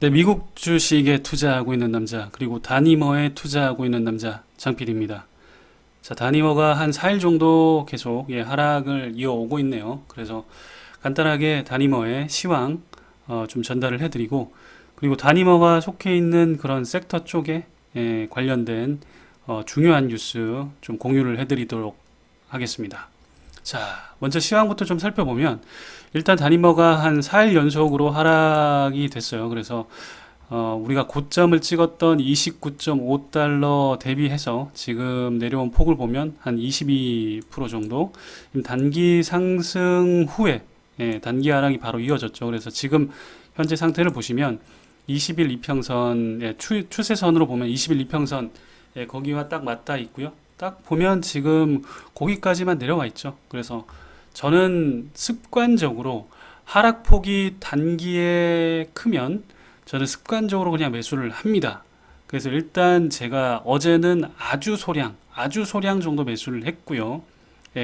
네, 미국 주식에 투자하고 있는 남자, 그리고 다니머에 투자하고 있는 남자, 장필입니다. 자, 다니머가 한 4일 정도 계속 하락을 이어오고 있네요. 그래서 간단하게 다니머의 시황 좀 전달을 해드리고, 그리고 다니머가 속해 있는 그런 섹터 쪽에 관련된 중요한 뉴스 좀 공유를 해드리도록 하겠습니다. 자, 먼저 시황부터 좀 살펴보면 일단 다니머가 한 4일 연속으로 하락이 됐어요. 그래서 우리가 고점을 찍었던 29.5달러 대비해서 지금 내려온 폭을 보면 한 22% 정도 단기 상승 후에 단기 하락이 바로 이어졌죠. 그래서 지금 현재 상태를 보시면 20일 이평선 추세선으로 보면 20일 이평선 거기와 딱 맞닿아 있고요. 딱 보면 지금 거기까지만 내려와 있죠. 그래서 저는 습관적으로 하락폭이 단기에 크면 저는 습관적으로 그냥 매수를 합니다. 그래서 일단 제가 어제는 아주 소량 정도 매수를 했고요.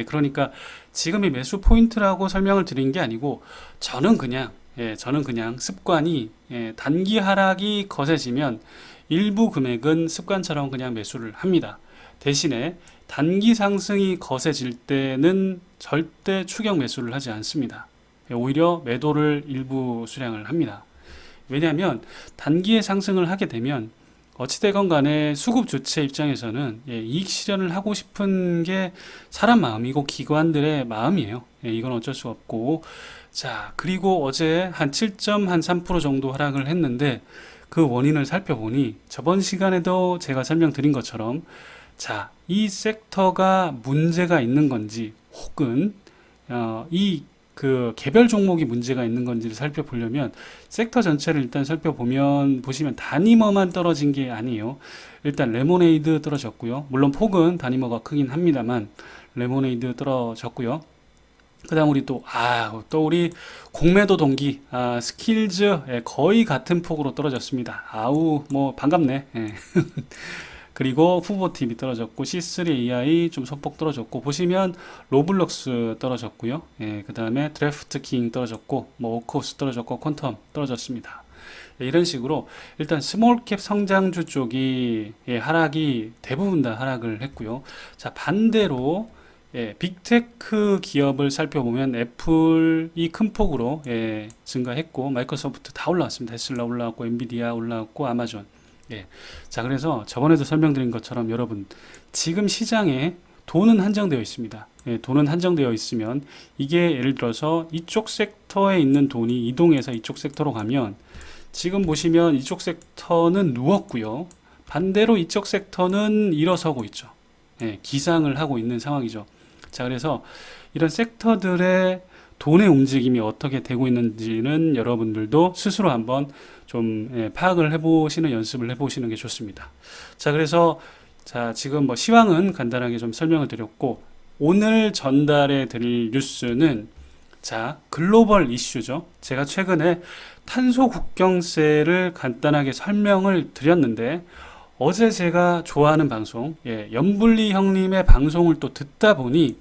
그러니까 지금이 매수 포인트라고 설명을 드린 게 아니고 저는 그냥 습관이 단기 하락이 거세지면 일부 금액은 습관처럼 그냥 매수를 합니다. 대신에 단기 상승이 거세질 때는 절대 추격 매수를 하지 않습니다. 오히려 매도를 일부 수량을 합니다. 왜냐하면 단기에 상승을 하게 되면 어찌되건 간에 수급 주체 입장에서는 이익 실현을 하고 싶은 게 사람 마음이고 기관들의 마음이에요. 이건 어쩔 수 없고, 자, 그리고 어제 한 7.3% 정도 하락을 했는데 그 원인을 살펴보니 저번 시간에도 제가 설명드린 것처럼, 자, 이 섹터가 문제가 있는 건지 혹은 이 그 개별 종목이 문제가 있는 건지를 살펴보려면 섹터 전체를 일단 살펴보면 보시면 다니머만 떨어진 게 아니에요. 일단 레모네이드 떨어졌고요. 물론 폭은 다니머가 크긴 합니다만 레모네이드 떨어졌고요. 그다음 우리 또 우리 공매도 동기 스킬즈 거의 같은 폭으로 떨어졌습니다. 아우 뭐 반갑네. 그리고 후보TV 떨어졌고 C3AI 좀 소폭 떨어졌고 보시면 로블록스 떨어졌고요. 그 다음에 드래프트킹 떨어졌고 뭐 오코스 떨어졌고 퀀텀 떨어졌습니다. 이런 식으로 일단 스몰캡 성장주 쪽이 하락이 대부분 다 하락을 했고요. 자, 반대로 빅테크 기업을 살펴보면 애플이 큰 폭으로 증가했고 마이크로소프트 다 올라왔습니다. 테슬라 올라왔고 엔비디아 올라왔고 아마존. 자, 그래서 저번에도 설명드린 것처럼 여러분 지금 시장에 돈은 한정되어 있습니다. 돈은 한정되어 있으면 이게 예를 들어서 이쪽 섹터에 있는 돈이 이동해서 이쪽 섹터로 가면 지금 보시면 이쪽 섹터는 누웠고요. 반대로 이쪽 섹터는 일어서고 있죠. 기상을 하고 있는 상황이죠. 자, 그래서 이런 섹터들의 돈의 움직임이 어떻게 되고 있는지는 여러분들도 스스로 한번 좀 파악을 해보시는 연습을 해보시는 게 좋습니다. 자, 그래서 자, 지금 뭐 시황은 간단하게 좀 설명을 드렸고 오늘 전달해 드릴 뉴스는 자, 글로벌 이슈죠. 제가 최근에 탄소 국경세를 간단하게 설명을 드렸는데 어제 제가 좋아하는 방송, 염블리 형님의 방송을 또 듣다 보니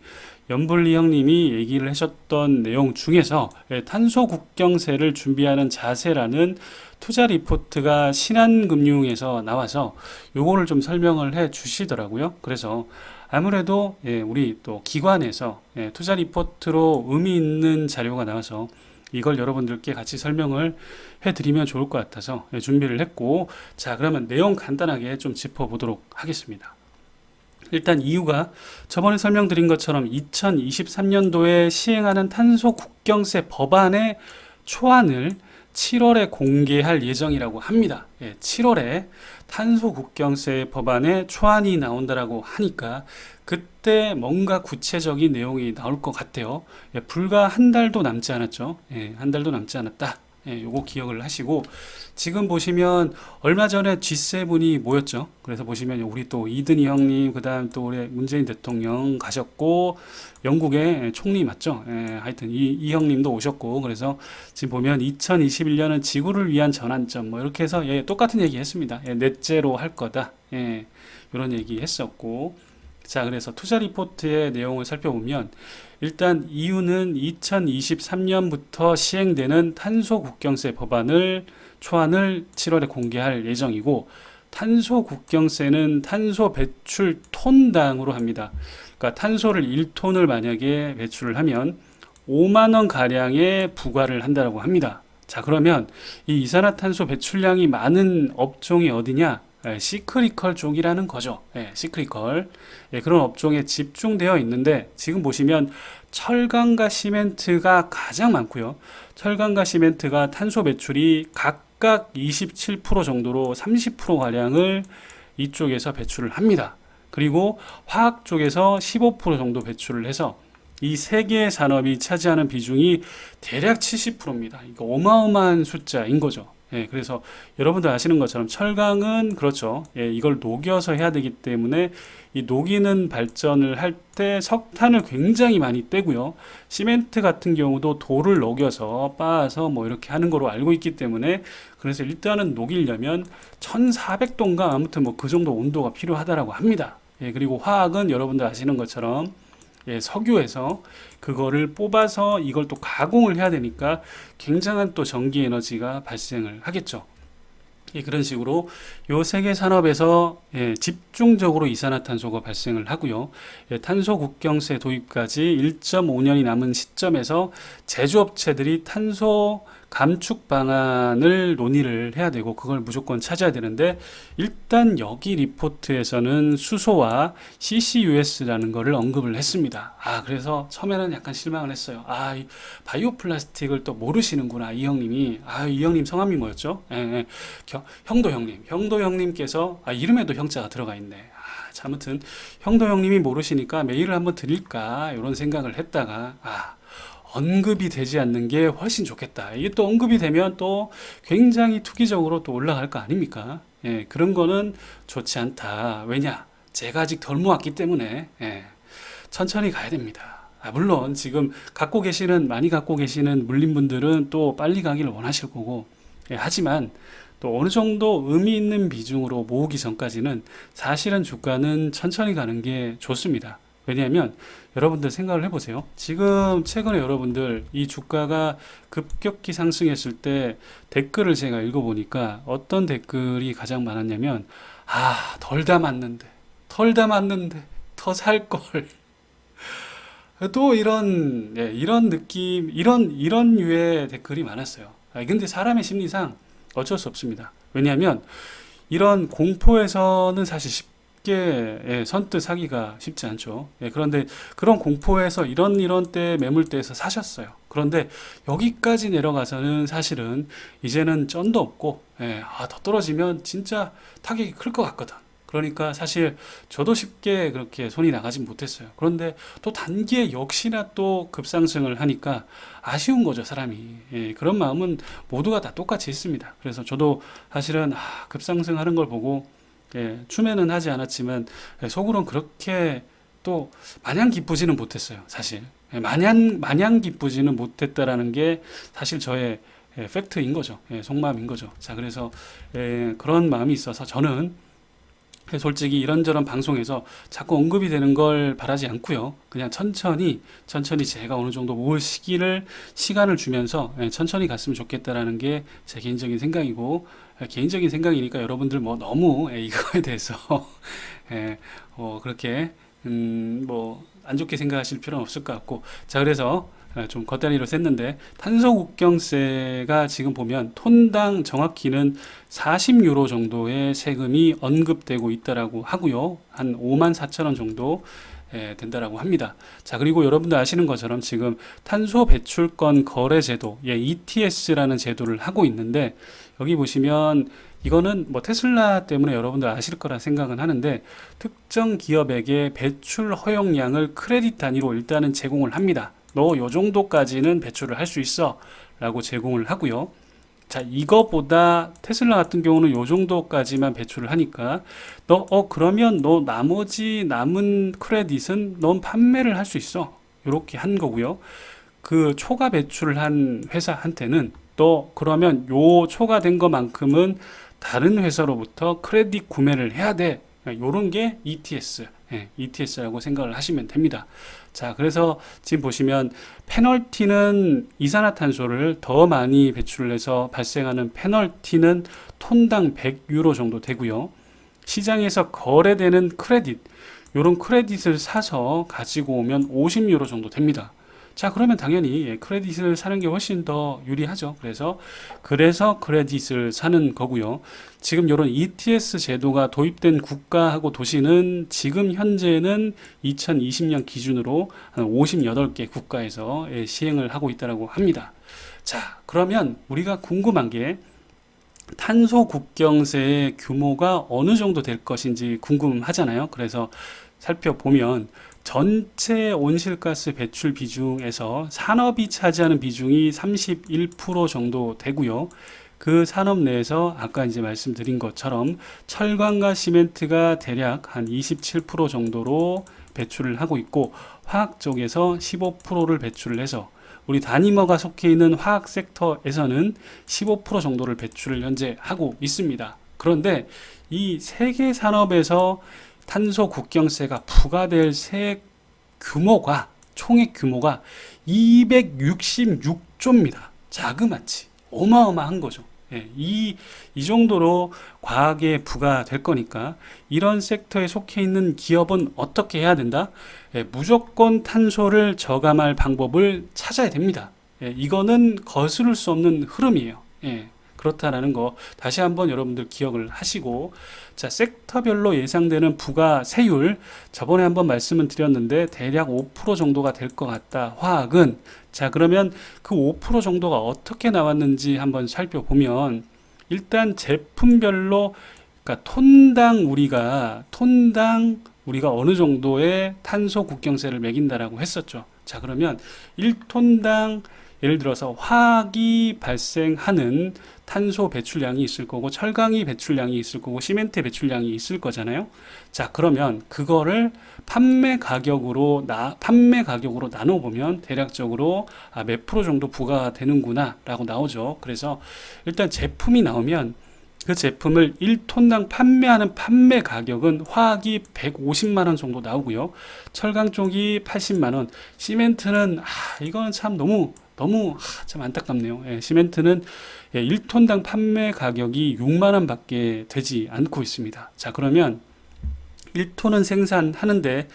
염블리 형님이 얘기를 하셨던 내용 중에서 탄소 국경세를 준비하는 자세라는 투자 리포트가 신한금융에서 나와서 요거를 좀 설명을 해 주시더라고요. 그래서 아무래도 우리 또 기관에서 투자 리포트로 의미 있는 자료가 나와서 이걸 여러분들께 같이 설명을 해드리면 좋을 것 같아서 준비를 했고, 자, 그러면 내용 간단하게 좀 짚어보도록 하겠습니다. 일단 이유가 저번에 설명드린 것처럼 2023년도에 시행하는 탄소 국경세 법안의 초안을 7월에 공개할 예정이라고 합니다. 7월에 탄소 국경세 법안의 초안이 나온다라고 하니까 그때 뭔가 구체적인 내용이 나올 것 같아요. 불과 한 달도 남지 않았죠. 한 달도 남지 않았다. 요거 기억을 하시고 지금 보시면 얼마 전에 G7이 모였죠. 그래서 보시면 우리 또 이든희 형님, 그다음 또 우리 문재인 대통령 가셨고 영국의 총리 맞죠? 하여튼 이 형님도 오셨고 그래서 지금 보면 2021년은 지구를 위한 전환점 뭐 이렇게 해서 똑같은 얘기 했습니다. 넷제로 할 거다. 이런 얘기 했었고 자, 그래서 투자 리포트의 내용을 살펴보면 일단 이유는 2023년부터 시행되는 탄소 국경세 법안을 초안을 7월에 공개할 예정이고, 탄소 국경세는 탄소 배출 톤당으로 합니다. 그러니까 탄소를 1톤을 만약에 배출을 하면 5만 원 가량의 부과를 한다고 합니다. 자, 그러면 이 이산화탄소 배출량이 많은 업종이 어디냐? 시크리컬 쪽이라는 거죠. 시크리컬. 그런 업종에 집중되어 있는데, 지금 보시면 철강과 시멘트가 가장 많고요. 철강과 시멘트가 탄소 배출이 각각 27% 정도로 30% 가량을 이쪽에서 배출을 합니다. 그리고 화학 쪽에서 15% 정도 배출을 해서 이 세 개의 산업이 차지하는 비중이 대략 70%입니다. 이거 어마어마한 숫자인 거죠. 그래서 여러분들 아시는 것처럼 철강은 그렇죠. 이걸 녹여서 해야 되기 때문에 이 녹이는 발전을 할 때 석탄을 굉장히 많이 떼고요. 시멘트 같은 경우도 돌을 녹여서 빻아서 뭐 이렇게 하는 거로 알고 있기 때문에, 그래서 일단은 녹이려면 1400도인가 아무튼 뭐 그 정도 온도가 필요하다라고 합니다. 그리고 화학은 여러분들 아시는 것처럼 석유에서 그거를 뽑아서 이걸 또 가공을 해야 되니까 굉장한 또 전기 에너지가 발생을 하겠죠. 그런 식으로 요 세 개 산업에서 집중적으로 이산화탄소가 발생을 하고요. 탄소 국경세 도입까지 1.5년이 남은 시점에서 제조업체들이 탄소 감축 방안을 논의를 해야 되고, 그걸 무조건 찾아야 되는데, 일단 여기 리포트에서는 수소와 CCUS라는 거를 언급을 했습니다. 그래서 처음에는 약간 실망을 했어요. 이 바이오 플라스틱을 또 모르시는구나, 이 형님이. 이 형님 성함이 뭐였죠? 형도 형님께서, 이름에도 형자가 들어가 있네. 아무튼 형도 형님이 모르시니까 메일을 한번 드릴까 이런 생각을 했다가, 언급이 되지 않는 게 훨씬 좋겠다. 이게 또 언급이 되면 또 굉장히 투기적으로 또 올라갈 거 아닙니까? 그런 거는 좋지 않다. 왜냐? 제가 아직 덜 모았기 때문에 천천히 가야 됩니다. 물론 지금 많이 갖고 계시는 물린분들은 또 빨리 가기를 원하실 거고, 하지만 또 어느 정도 의미 있는 비중으로 모으기 전까지는 사실은 주가는 천천히 가는 게 좋습니다. 왜냐하면 여러분들 생각을 해보세요. 지금 최근에 여러분들 이 주가가 급격히 상승했을 때 댓글을 제가 읽어보니까 어떤 댓글이 가장 많았냐면, 덜 담았는데 더 살 걸. 또 이런 느낌, 이런 유의 댓글이 많았어요. 근데 사람의 심리상 어쩔 수 없습니다. 왜냐하면 이런 공포에서는 사실 쉽게 선뜻 사기가 쉽지 않죠. 그런데 그런 공포에서 이런 때 매물대에서 사셨어요. 그런데 여기까지 내려가서는 사실은 이제는 쩐도 없고, 더 떨어지면 진짜 타격이 클 것 같거든. 그러니까 사실 저도 쉽게 그렇게 손이 나가진 못했어요. 그런데 또 단기에 역시나 또 급상승을 하니까 아쉬운 거죠, 사람이. 그런 마음은 모두가 다 똑같이 있습니다. 그래서 저도 사실은 급상승하는 걸 보고 추매는 하지 않았지만 속으로는 그렇게 또 마냥 기쁘지는 못했어요, 사실. 마냥 기쁘지는 못했다라는 게 사실 저의 팩트인 거죠. 속마음인 거죠. 자, 그래서 그런 마음이 있어서 저는 솔직히 이런저런 방송에서 자꾸 언급이 되는 걸 바라지 않고요. 그냥 천천히 제가 어느 정도 모을 시간을 주면서 천천히 갔으면 좋겠다라는 게 제 개인적인 생각이고, 개인적인 생각이니까 여러분들 뭐 너무 이거에 대해서 그렇게 뭐 안 좋게 생각하실 필요는 없을 것 같고, 자, 그래서 좀 겉다리로 셌는데, 탄소 국경세가 지금 보면 톤당 정확히는 40유로 정도의 세금이 언급되고 있다라고 하고요. 한 54,000원 정도 된다라고 합니다. 자, 그리고 여러분들 아시는 것처럼 지금 탄소 배출권 거래 제도, ETS라는 제도를 하고 있는데, 여기 보시면 이거는 뭐 테슬라 때문에 여러분들 아실 거라 생각은 하는데, 특정 기업에게 배출 허용량을 크레딧 단위로 일단은 제공을 합니다. 너 요 정도까지는 배출을 할 수 있어 라고 제공을 하고요. 자, 이거보다 테슬라 같은 경우는 요 정도까지만 배출을 하니까 그러면 너 나머지 남은 크레딧은 넌 판매를 할 수 있어, 요렇게 한 거고요. 그 초과 배출을 한 회사한테는 또 그러면 요 초과된 것만큼은 다른 회사로부터 크레딧 구매를 해야 돼, 요런 게 ETS, ETS라고 생각을 하시면 됩니다. 자, 그래서 지금 보시면 페널티는 이산화탄소를 더 많이 배출을 해서 발생하는 페널티는 톤당 100유로 정도 되고요. 시장에서 거래되는 크레딧, 이런 크레딧을 사서 가지고 오면 50유로 정도 됩니다. 자, 그러면 당연히 크레딧을 사는 게 훨씬 더 유리하죠. 그래서 크레딧을 사는 거고요. 지금 이런 ETS 제도가 도입된 국가하고 도시는 지금 현재는 2020년 기준으로 한 58개 국가에서 시행을 하고 있다고 합니다. 자, 그러면 우리가 궁금한 게 탄소 국경세의 규모가 어느 정도 될 것인지 궁금하잖아요. 그래서 살펴보면 전체 온실가스 배출 비중에서 산업이 차지하는 비중이 31% 정도 되고요. 그 산업 내에서 아까 이제 말씀드린 것처럼 철강과 시멘트가 대략 한 27% 정도로 배출을 하고 있고, 화학 쪽에서 15%를 배출을 해서 우리 다니머가 속해 있는 화학 섹터에서는 15% 정도를 배출을 현재 하고 있습니다. 그런데 이 세 개 산업에서 탄소 국경세가 부과될 세 규모가, 총액 규모가 266조입니다. 자그마치 어마어마한 거죠. 이 정도로 과하게 부과될 거니까 이런 섹터에 속해 있는 기업은 어떻게 해야 된다? 무조건 탄소를 저감할 방법을 찾아야 됩니다. 이거는 거스를 수 없는 흐름이에요. 그렇다라는 거 다시 한번 여러분들 기억을 하시고, 자, 섹터별로 예상되는 부가세율 저번에 한번 말씀을 드렸는데 대략 5% 정도가 될 것 같다, 화학은. 자, 그러면 그 5% 정도가 어떻게 나왔는지 한번 살펴보면, 일단 제품별로, 그러니까 톤당 우리가 어느 정도의 탄소 국경세를 매긴다라고 했었죠. 자, 그러면 1톤당 예를 들어서 화학이 발생하는 탄소 배출량이 있을 거고, 철강이 배출량이 있을 거고, 시멘트 배출량이 있을 거잖아요. 자, 그러면 그거를 판매 가격으로 나눠 보면 대략적으로 몇 프로 정도 부과가 되는구나 라고 나오죠. 그래서 일단 제품이 나오면 그 제품을 1톤당 판매하는 판매 가격은 화학이 150만 원 정도 나오고요. 철강 쪽이 80만 원, 시멘트는 이거는 참 너무 참 안타깝네요. 시멘트는 1톤당 판매 가격이 6만 원 밖에 되지 않고 있습니다. 자, 그러면 1톤은 생산하는데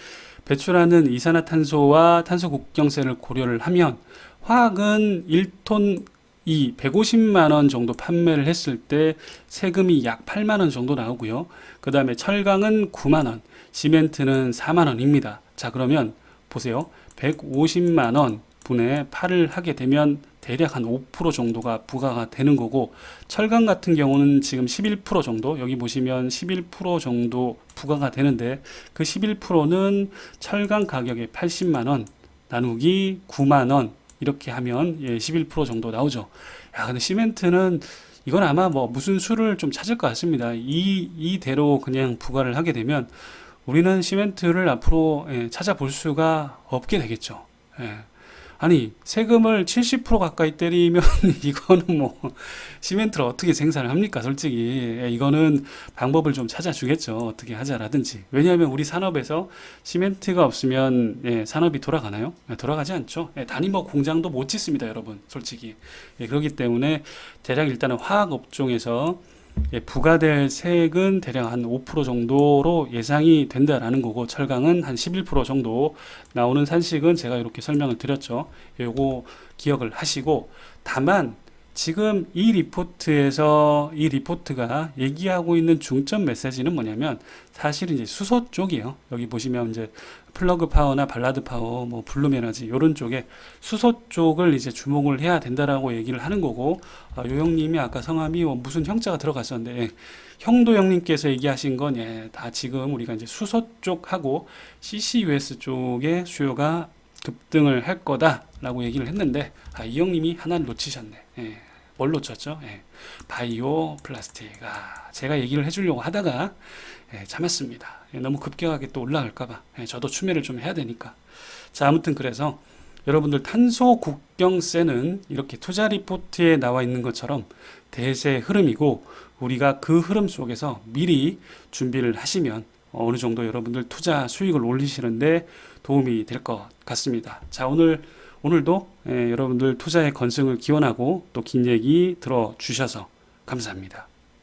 배출하는 이산화탄소와 탄소 국경세를 고려를 하면 화학은 1톤 150만 원 정도 판매를 했을 때 세금이 약 8만 원 정도 나오고요. 그 다음에 철강은 9만 원, 시멘트는 4만 원입니다. 자, 그러면 보세요. 150만 원 분의 8을 하게 되면 대략 한 5% 정도가 부과가 되는 거고, 철강 같은 경우는 지금 11% 정도, 여기 보시면 11% 정도 부과가 되는데, 그 11%는 철강 가격의 80만 원 나누기 9만 원 이렇게 하면 11% 정도 나오죠. 야, 근데 시멘트는 이건 아마 뭐 무슨 수를 좀 찾을 것 같습니다. 이대로 그냥 부과를 하게 되면 우리는 시멘트를 앞으로 찾아볼 수가 없게 되겠죠. 아니, 세금을 70% 가까이 때리면 이거는 뭐 시멘트를 어떻게 생산을 합니까? 솔직히 이거는 방법을 좀 찾아주겠죠. 어떻게 하자라든지. 왜냐하면 우리 산업에서 시멘트가 없으면 산업이 돌아가나요? 돌아가지 않죠. 다니머 공장도 못 짓습니다, 여러분. 솔직히. 그렇기 때문에 대략 일단은 화학 업종에서 부과될 세액은 대략 한 5% 정도로 예상이 된다라는 거고, 철강은 한 11% 정도 나오는 산식은 제가 이렇게 설명을 드렸죠. 요거 기억을 하시고, 다만 지금 이 리포트가 얘기하고 있는 중점 메시지는 뭐냐면 사실 이제 수소 쪽이에요. 여기 보시면 이제 플러그 파워나 발라드 파워, 뭐 블룸 에너지 이런 쪽에 수소 쪽을 이제 주목을 해야 된다라고 얘기를 하는 거고, 요 형님이 아까 성함이 무슨 형자가 들어갔었는데, 형도 형님께서 얘기하신 건 다 지금 우리가 이제 수소 쪽하고 CCUS 쪽의 수요가 급등을 할 거다라고 얘기를 했는데, 이 형님이 하나를 놓치셨네. 뭘 놓쳤죠? 바이오 플라스틱. 제가 얘기를 해주려고 하다가 참았습니다. 너무 급격하게 또 올라갈까봐. 저도 추매를 좀 해야 되니까. 자, 아무튼 그래서 여러분들 탄소 국경세는 이렇게 투자 리포트에 나와 있는 것처럼 대세 흐름이고, 우리가 그 흐름 속에서 미리 준비를 하시면 어느 정도 여러분들 투자 수익을 올리시는데 도움이 될 것 같습니다. 자, 오늘도 여러분들 투자의 건승을 기원하고 또 긴 얘기 들어주셔서 감사합니다.